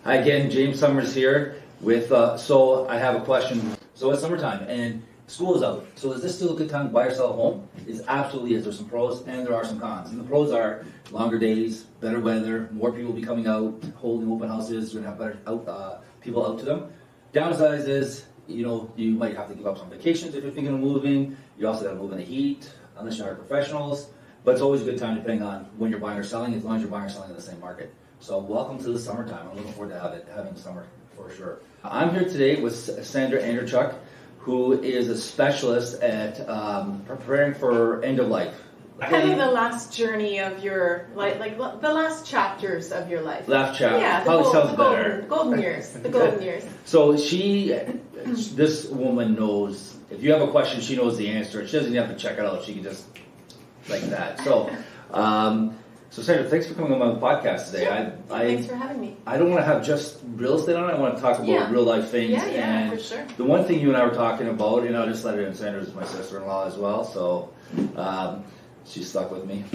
Hi again, James Summers here with, so I have a question. So it's summertime and school is out. So is this still a good time to buy or sell a home? It absolutely is. There's some pros and there are some cons. And the pros are longer days, better weather, more people will be coming out, holding open houses, you're gonna have better people out to them. Downsides is, you might have to give up some vacations if you're thinking of moving. You also gotta move in the heat, unless you hire professionals. But it's always a good time depending on when you're buying or selling, as long as you're buying or selling in the same market. So welcome to the summertime. I'm looking forward to having summer for sure. I'm here today with Sandra Andreychuk, who is a specialist at preparing for end of life. Kind of the last journey of your life, like the last chapters of your life. Last chapter. Yeah, probably sounds better. Golden years. The golden years. So this woman knows, if you have a question, she knows the answer. She doesn't even have to check it out. She can just, like that. So, so Sandra, thanks for coming on my podcast today. Sure. Thanks for having me. I don't want to have just real estate on it. I want to talk about real life things. Yeah, and for sure. The one thing you and I were talking about, and I'll just let her in, Sandra's my sister-in-law as well, so she's stuck with me.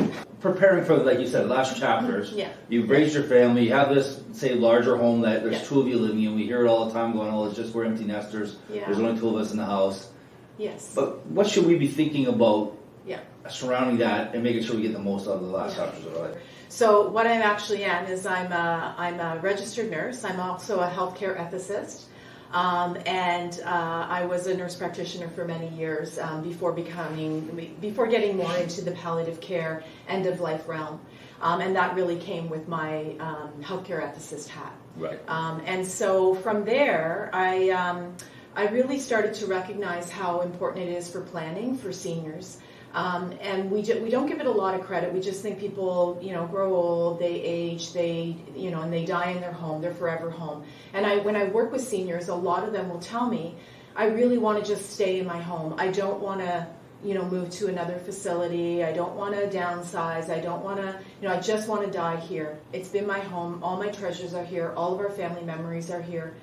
Preparing for, like you said, last chapters. Yeah. You've raised your family. You have this, say, larger home that there's two of you living in. We hear it all the time going, oh, it's just we're empty nesters. Yeah. There's only two of us in the house. Yes. But what should we be thinking about Yeah. surrounding that and making sure we get the most out of the last chapters of our life? So what I actually am is I'm a registered nurse. I'm also a healthcare ethicist. And I was a nurse practitioner for many years before getting more into the palliative care end of life realm. And that really came with my healthcare ethicist hat. Right. And so from there, I really started to recognize how important it is for planning for seniors. And we don't give it a lot of credit. We just think people, grow old, they age, and they die in their home, their forever home. And when I work with seniors, a lot of them will tell me, I really want to just stay in my home. I don't want to, move to another facility. I don't want to downsize. I don't want to, I just want to die here. It's been my home. All my treasures are here. All of our family memories are here.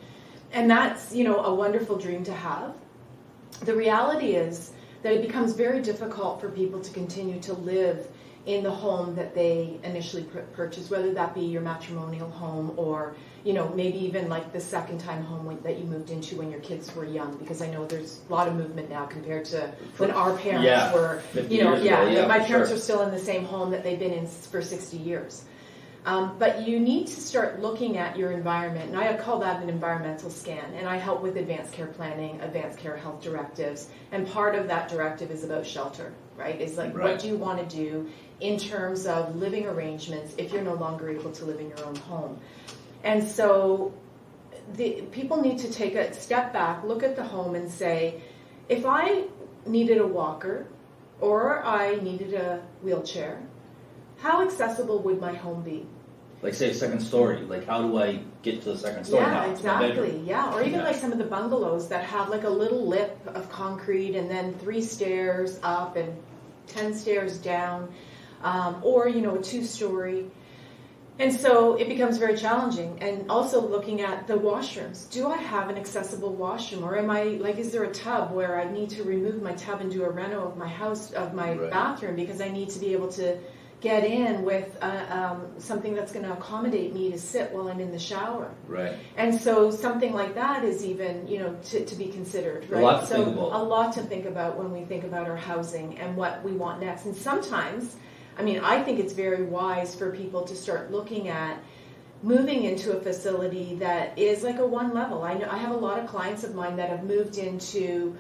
And that's, a wonderful dream to have. The reality is that it becomes very difficult for people to continue to live in the home that they initially purchased, whether that be your matrimonial home or, maybe even like the second time home that you moved into when your kids were young, because I know there's a lot of movement now compared to when our parents were, my parents are still in the same home that they've been in for 60 years. But you need to start looking at your environment, and I call that an environmental scan, and I help with advanced care planning, advanced care health directives, and part of that directive is about shelter, right? It's like, what do you want to do in terms of living arrangements if you're no longer able to live in your own home? And so people need to take a step back, look at the home and say, if I needed a walker or I needed a wheelchair, how accessible would my home be? Like, say, a second story. Like, how do I get to the second story? Yeah, exactly. Yeah, or even like some of the bungalows that have like a little lip of concrete and then 3 stairs up and 10 stairs down, or a 2-story. And so it becomes very challenging. And also looking at the washrooms. Do I have an accessible washroom, or is there a tub where I need to remove my tub and do a reno of my house, of my bathroom, because I need to be able to get in with something that's going to accommodate me to sit while I'm in the shower. Right. And so something like that is even, to be considered, right? A lot to think about when we think about our housing and what we want next. And sometimes, I think it's very wise for people to start looking at moving into a facility that is like a one level. I have a lot of clients of mine that have moved into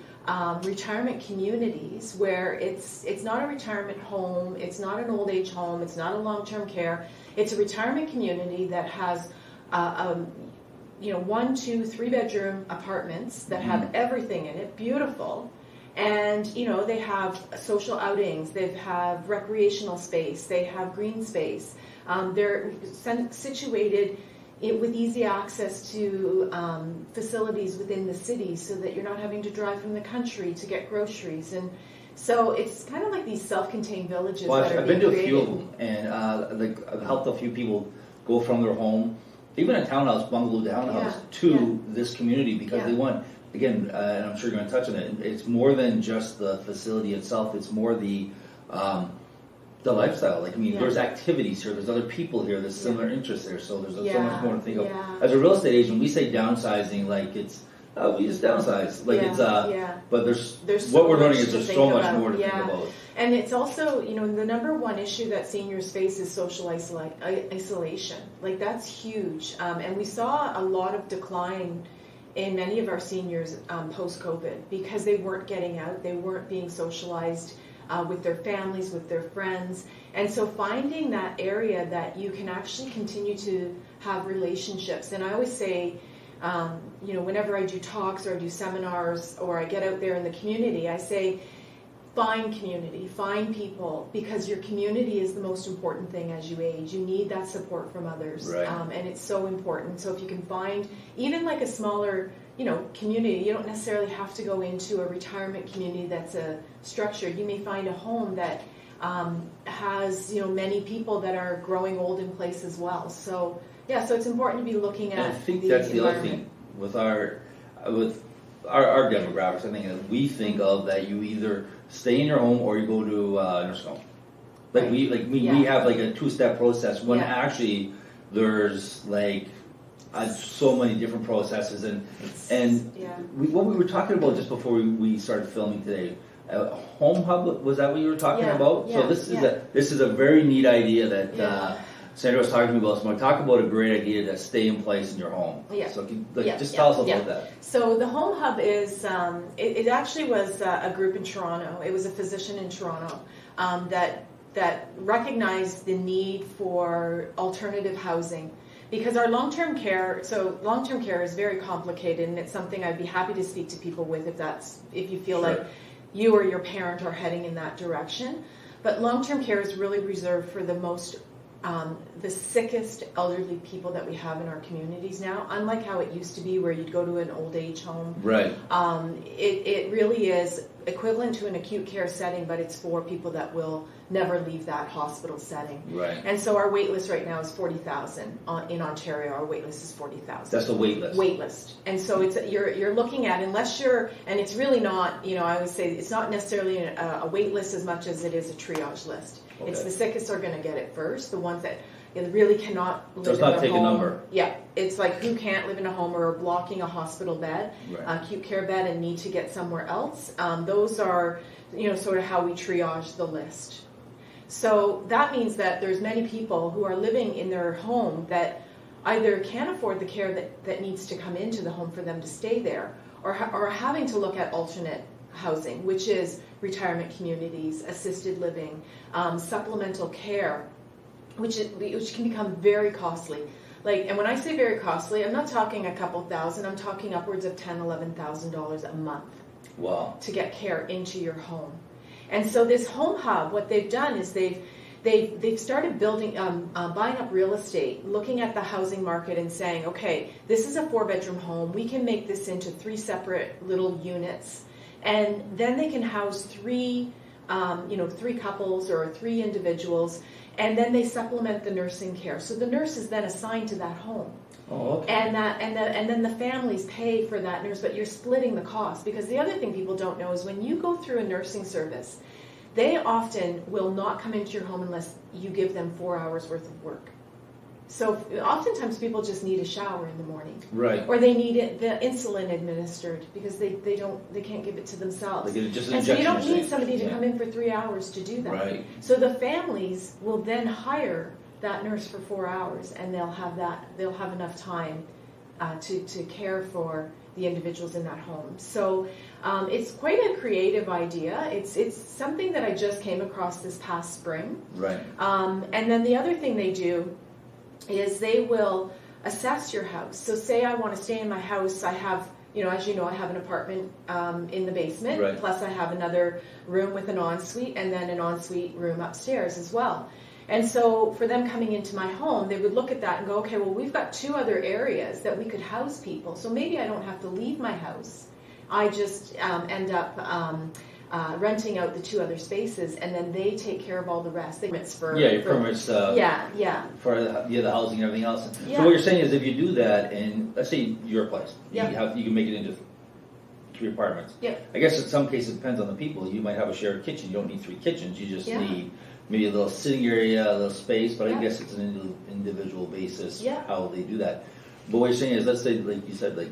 retirement communities where it's not a retirement home, it's not an old age home, it's not a long-term care. It's a retirement community that has 1, 2, 3 bedroom apartments that have everything in it, beautiful. And, they have social outings, they have recreational space, they have green space. They're situated with easy access to facilities within the city so that you're not having to drive from the country to get groceries. And so it's kind of like these self-contained villages that are being created. I've been to a few of them, and I've helped a few people go from their home, even a townhouse, bungalow townhouse, to this community because they want, again, and I'm sure you're going to touch on it, it's more than just the facility itself, it's more the the lifestyle. Like, I mean, Yeah. there's activities here, there's other people here, there's similar interests there, so there's so much more to think of. Yeah. As a real estate agent, we say downsizing like it's, we just downsize. Like it's, but there's so what we're learning much is to there's think so much about. more to think about. And it's also, you know, the number one issue that seniors face is social isolation. Like, that's huge. And we saw a lot of decline in many of our seniors post-COVID because they weren't getting out, they weren't being socialized with their families, with their friends. And so finding that area that you can actually continue to have relationships. And I always say, you know, whenever I do talks or I do seminars or I get out there in the community, I say, find community, find people, because your community is the most important thing as you age. You need that support from others, right. And it's so important. So if you can find even like a smaller, you know, community, you don't necessarily have to go into a retirement community that's structured. You may find a home that has, you know, many people that are growing old in place as well. So yeah, so it's important to be looking at. And I think that's the other thing with our demographics. I think that we think of that you either stay in your home or you go to nursing home. Like right. we have like a two-step process when Yeah. actually there's like so many different processes and what we were talking about just before we started filming today. Home hub, was that what you were talking about? Yeah. So this is a very neat idea that Sandra was talking to me about. So I'm going to talk about a great idea to stay in place in your home. Yeah. So just tell us about that. So the Home Hub is, it actually was a group in Toronto. It was a physician in Toronto that recognized the need for alternative housing. Because our long-term care is very complicated, and it's something I'd be happy to speak to people with if you feel like you or your parent are heading in that direction. But long-term care is really reserved for the sickest elderly people that we have in our communities now. Unlike how it used to be where you'd go to an old age home. Right. It really is equivalent to an acute care setting, but it's for people that will never leave that hospital setting. Right. And so our wait list right now is 40,000 in Ontario. Our wait list is 40,000. That's the wait list. Wait list. And so you're looking at, unless you're, and it's really not, you know, I always say it's not necessarily a wait list as much as it is a triage list. Okay. It's the sickest are going to get it first, the ones that really cannot live in a home. Does not take a number. Yeah, it's like who can't live in a home or are blocking a hospital bed, acute care bed, and need to get somewhere else. Those are, you know, sort of how we triage the list. So that means that there's many people who are living in their home that either can't afford the care that needs to come into the home for them to stay there, or are having to look at alternate housing, which is retirement communities, assisted living, supplemental care, which can become very costly. And when I say very costly, I'm not talking a couple thousand, I'm talking upwards of $10,000, $11,000 a month. Wow. To get care into your home. And so this Home Hub, what they've done is they've started building, buying up real estate, looking at the housing market and saying, okay, this is a 4-bedroom home. We can make this into 3 separate little units. And then they can house 3 couples or 3 individuals. And then they supplement the nursing care. So the nurse is then assigned to that home. Oh, okay. And then the families pay for that nurse, but you're splitting the cost. Because the other thing people don't know is when you go through a nursing service, they often will not come into your home unless you give them 4 hours worth of work. So oftentimes people just need a shower in the morning, right? Or they need the insulin administered because they can't give it to themselves. They get just and so you don't need somebody to come in for 3 hours to do that. Right. So the families will then hire that nurse for 4 hours, and they'll have enough time to care for the individuals in that home. So it's quite a creative idea. It's something that I just came across this past spring. Right. And then the other thing they do is they will assess your house. So say I want to stay in my house. I have, as you know, I have an apartment in the basement. Right. Plus I have another room with an ensuite and then an ensuite room upstairs as well. And so for them coming into my home, they would look at that and go, okay, well, we've got 2 other areas that we could house people. So maybe I don't have to leave my house. I just end up renting out the 2 other spaces, and then they take care of all the rest. They permits for your permits. For the housing and everything else. Yeah. So what you're saying is, if you do that, and let's say your place, you can make it into three apartments. Yeah. I guess in some cases it depends on the people. You might have a shared kitchen. You don't need 3 kitchens. You just need maybe a little sitting area, a little space. But I guess it's an individual basis how they do that. But what you're saying is, let's say, like you said, like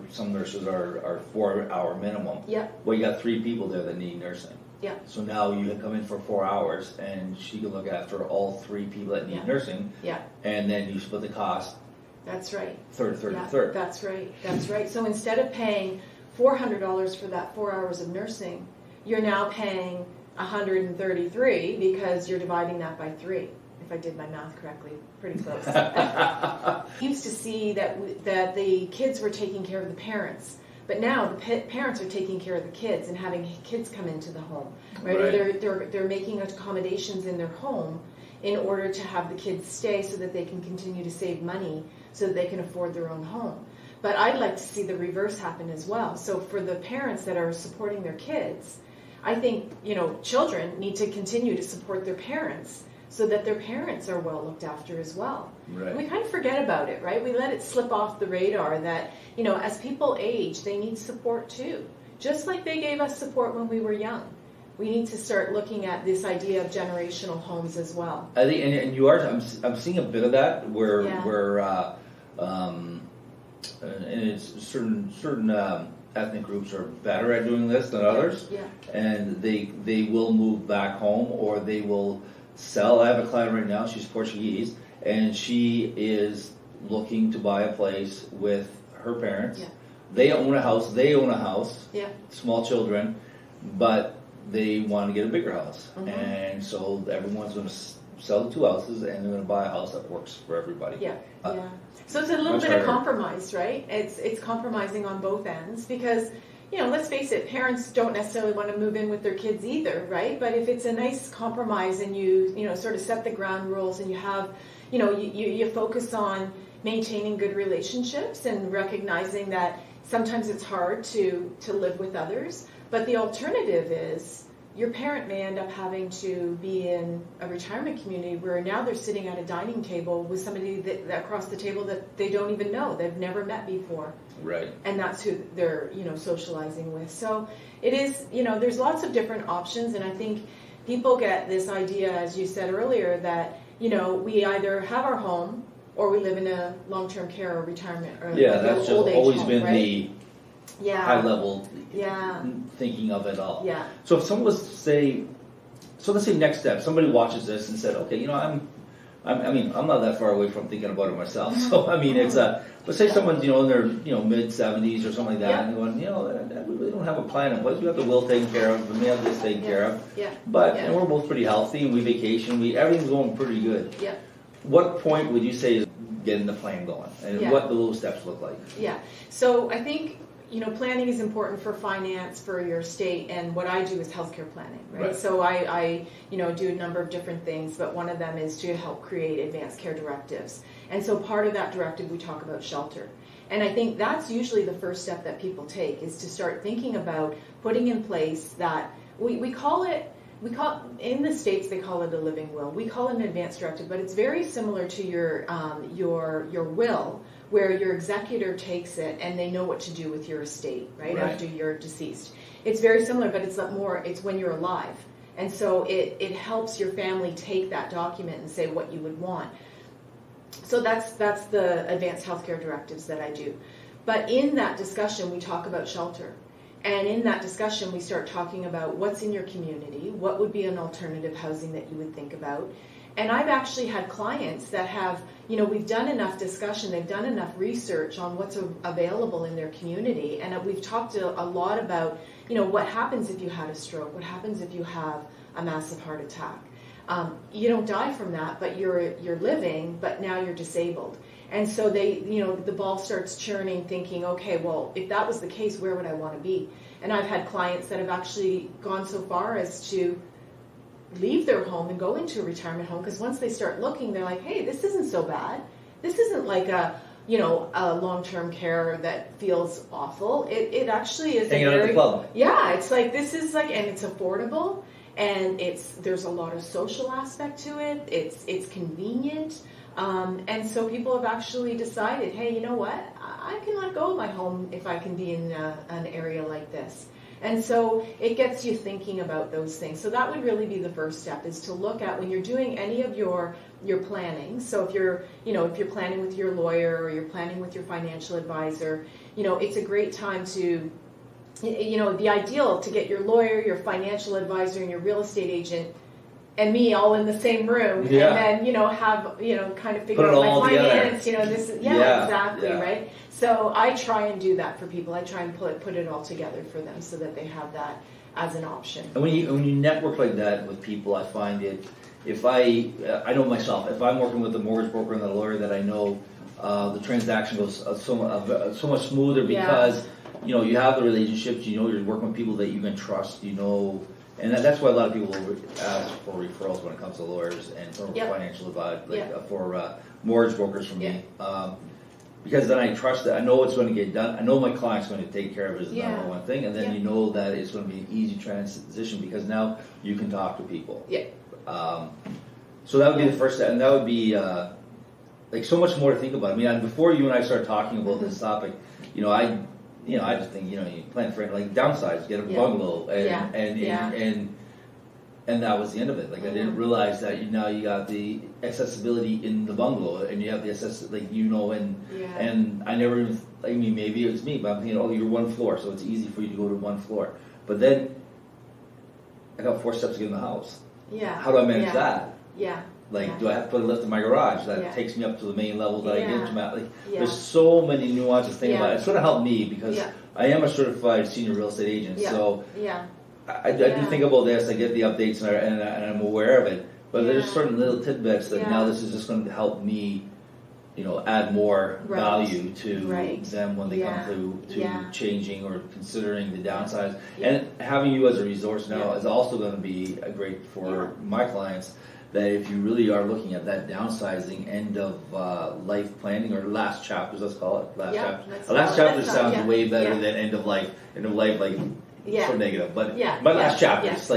some nurses are 4-hour minimum. Yeah. Well, you got 3 people there that need nursing. Yeah. So now you come in for 4 hours, and she can look after all 3 people that need nursing. Yeah. And then you split the cost. That's right. Third. That's right. That's right. So instead of paying $400 for that 4 hours of nursing, you're now paying $133 because you're dividing that by 3. If I did my math correctly, pretty close. We used to see that the kids were taking care of the parents, but now the parents are taking care of the kids and having kids come into the home, right? Or they're making accommodations in their home in order to have the kids stay so that they can continue to save money so that they can afford their own home. But I'd like to see the reverse happen as well. So for the parents that are supporting their kids, I think, children need to continue to support their parents so that their parents are well looked after as well. Right. And we kind of forget about it, right? We let it slip off the radar that, as people age, they need support too. Just like they gave us support when we were young. We need to start looking at this idea of generational homes as well. I think, and you are. I'm seeing a bit of that where and it's certain ethnic groups are better at doing this than others. Yeah. And they will move back home, or they will sell. I have a client right now. She's Portuguese, and she is looking to buy a place with her parents. Yeah. They own a house. Yeah. Small children, but they want to get a bigger house, and so everyone's going to sell the 2 houses, and they're going to buy a house that works for everybody. Yeah. So it's a little bit of compromise, right? It's compromising on both ends because, let's face it, parents don't necessarily want to move in with their kids either, right? But if it's a nice compromise and you sort of set the ground rules and you have, you focus on maintaining good relationships and recognizing that sometimes it's hard to live with others, but the alternative is your parent may end up having to be in a retirement community where now they're sitting at a dining table with somebody that across the table that they don't even know, they've never met before. Right. And that's who they're, socializing with. So it is, there's lots of different options, and I think people get this idea, as you said earlier, that, we either have our home or we live in a long-term care or retirement or that's just always home, been right? the high level thinking of it all. Yeah. So if someone was to say, let's say next step, somebody watches this and said, okay, I'm not that far away from thinking about it myself. So it's let's say someone's in their mid-70s or something like that, and they're going, we really don't have a plan in place. We got the will taken care of, we have this taken care of. Yeah. But and we're both pretty healthy, and we vacation, everything's going pretty good. Yeah. What point would you say is getting the plan going, and what do those steps look like? Yeah. So I think planning is important for finance, for your state, and what I do is healthcare planning, right? So I do a number of different things, but one of them is to help create advanced care directives. And so part of that directive, we talk about shelter. And I think that's usually the first step that people take, is to start thinking about putting in place that, we call in the States, they call it a living will. We call it an advanced directive, but it's very similar to your will, where your executor takes it and they know what to do with your estate, right? After you're deceased. It's very similar, but it's when you're alive. And so it helps your family take that document and say what you would want. So that's the advanced healthcare directives that I do. But in that discussion, we talk about shelter. And in that discussion, we start talking about what's in your community, what would be an alternative housing that you would think about. And I've actually had clients that have, we've done enough discussion, they've done enough research on what's available in their community, and we've talked a lot about, what happens if you had a stroke, what happens if you have a massive heart attack. You don't die from that, but you're living, but now you're disabled. And so the ball starts churning, thinking, okay, well, if that was the case, where would I want to be? And I've had clients that have actually gone so far as to leave their home and go into a retirement home, because once they start looking, they're like, hey, this isn't so bad. This isn't like a long-term care that feels awful. It actually is hanging out at the club. Yeah, it's like, this is like, and it's affordable, and there's a lot of social aspect to it. It's convenient. And so people have actually decided, hey, you know what? I can let go of my home if I can be in an area like this. And so it gets you thinking about those things. So that would really be the first step, is to look at when you're doing any of your planning. So if you're planning with your lawyer or you're planning with your financial advisor, it's a great time to, it'd be ideal to get your lawyer, your financial advisor, and your real estate agent and me all in the same room, and then have kind of figure out my finance. This is exactly right. So I try and do that for people. I try and put it all together for them so that they have that as an option. And when you network like that with people, I find it. If I know myself, if I'm working with a mortgage broker and a lawyer that I know, the transaction goes so much smoother because you have the relationships. You're working with people that you can trust. And that's why a lot of people ask for referrals when it comes to lawyers and for financial advice, for mortgage brokers from me. Because then I trust that I know it's going to get done. I know my client's going to take care of it as the number one thing. And then you know that it's going to be an easy transition because now you can talk to people. So that would be the first step. And that would be so much more to think about. I mean, before you and I started talking about this topic, I just think you plan for downsize, get a bungalow, and that was the end of it. I didn't realize that now you got the accessibility in the bungalow, and you have the and I never even. Maybe it was me, but I'm thinking, you're one floor, so it's easy for you to go to one floor. But then I got 4 steps to get in the house. How do I manage that? Do I have to put a lift in my garage that takes me up to the main level that I get to? There's so many nuances to think about. It's going to help me because I am a certified senior real estate agent. So I do think about this. I get the updates and I'm aware of it. But there's certain little tidbits that now this is just going to help me, add more value to them when they come to changing or considering the downsides. And having you as a resource now is also going to be great for my clients. That if you really are looking at that downsizing end of life planning or last chapters, let's call it last chapter sounds way better than end of life. End of life, so negative, but last chapters,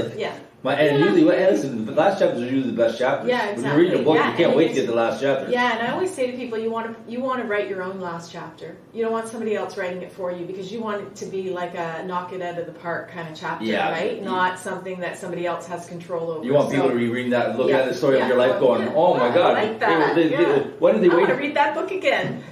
usually the last chapters are usually the best chapters. When you're reading a book, you can't wait to get the last chapter. And I always say to people, you want to write your own last chapter. You don't want somebody else writing it for you because you want it to be like a knock it out of the park kind of chapter, right? Not something that somebody else has control over. You want people to be reading that, look at the story of your life, going, "Oh my God, I like that. Why did they wait? I want to read that book again."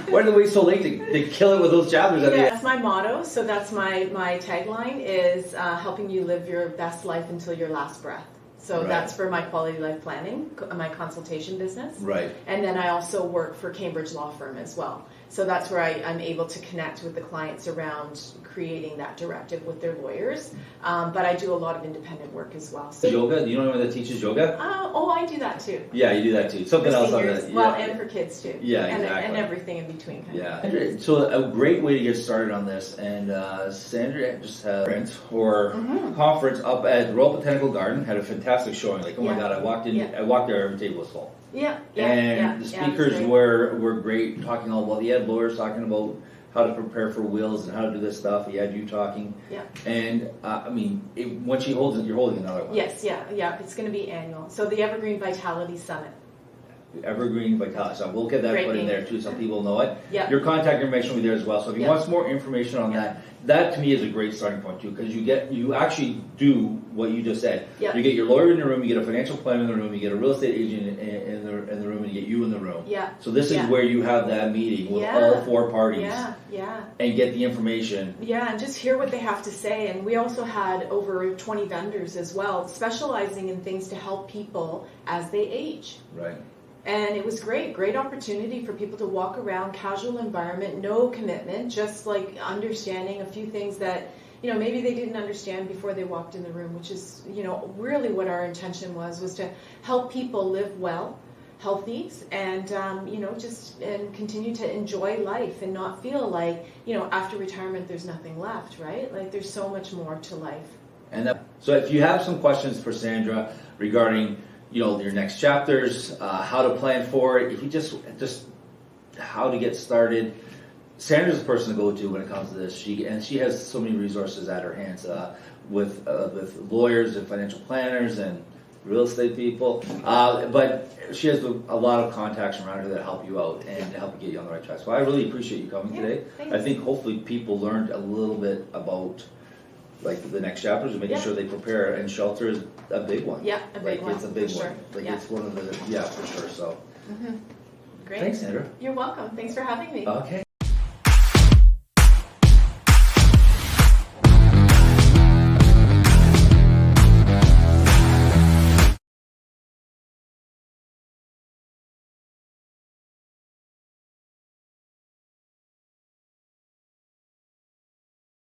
Why did they wait so late to kill it with those chapters? That's my motto. So that's my tagline is helping you live your best life until your last breath. So that's for my quality life planning, my consultation business. Right. And then I also work for Cambridge Law Firm as well. So that's where I'm able to connect with the clients around creating that directive with their lawyers. But I do a lot of independent work as well. So, yoga? Do you know anyone that teaches yoga? I do that too. Yeah, you do that too. Something for else seniors, on that. Well, and for kids too. Yeah, and, exactly. And everything in between. So a great way to get started on this. And Sandra just had her conference up at Royal Botanical Garden. Had a fantastic showing. My God, I walked in. I walked there, every table was full. And the speakers were great, talking all about. He had lawyers talking about how to prepare for wills and how to do this stuff. He had you talking. And when she holds it, you're holding another one. Yes, it's going to be annual. So the Evergreen Vitality Summit. Evergreen Vitality. So we'll get that put in there too, so people know it. Your contact information will be there as well. So if you want some more information on that to me is a great starting point too, because you actually do what you just said. You get your lawyer in the room, you get a financial planner in the room, you get a real estate agent in the room, and you get you in the room. So this is where you have that meeting with all 4 parties. And get the information. And just hear what they have to say. And we also had over 20 vendors as well, specializing in things to help people as they age. Right. And it was great opportunity for people to walk around, casual environment, no commitment, just understanding a few things that, maybe they didn't understand before they walked in the room, which is, really what our intention was to help people live well, healthy, and, and continue to enjoy life and not feel like, after retirement, there's nothing left, right? There's so much more to life. And so if you have some questions for Sandra regarding your next chapters, how to plan for it. If you just how to get started, Sandra's the person to go to when it comes to this. She has so many resources at her hands with lawyers and financial planners and real estate people. But she has a lot of contacts around her that help you out and to help you get you on the right track. So I really appreciate you coming today. Thanks. I think hopefully people learned a little bit about like the next chapters and making sure they prepare, and shelter is a big one. Yeah, a big one. It's a big for one. sure. Like it's one of the, for sure. So Great. thanks, Sandra. You're welcome. Thanks for having me. Okay.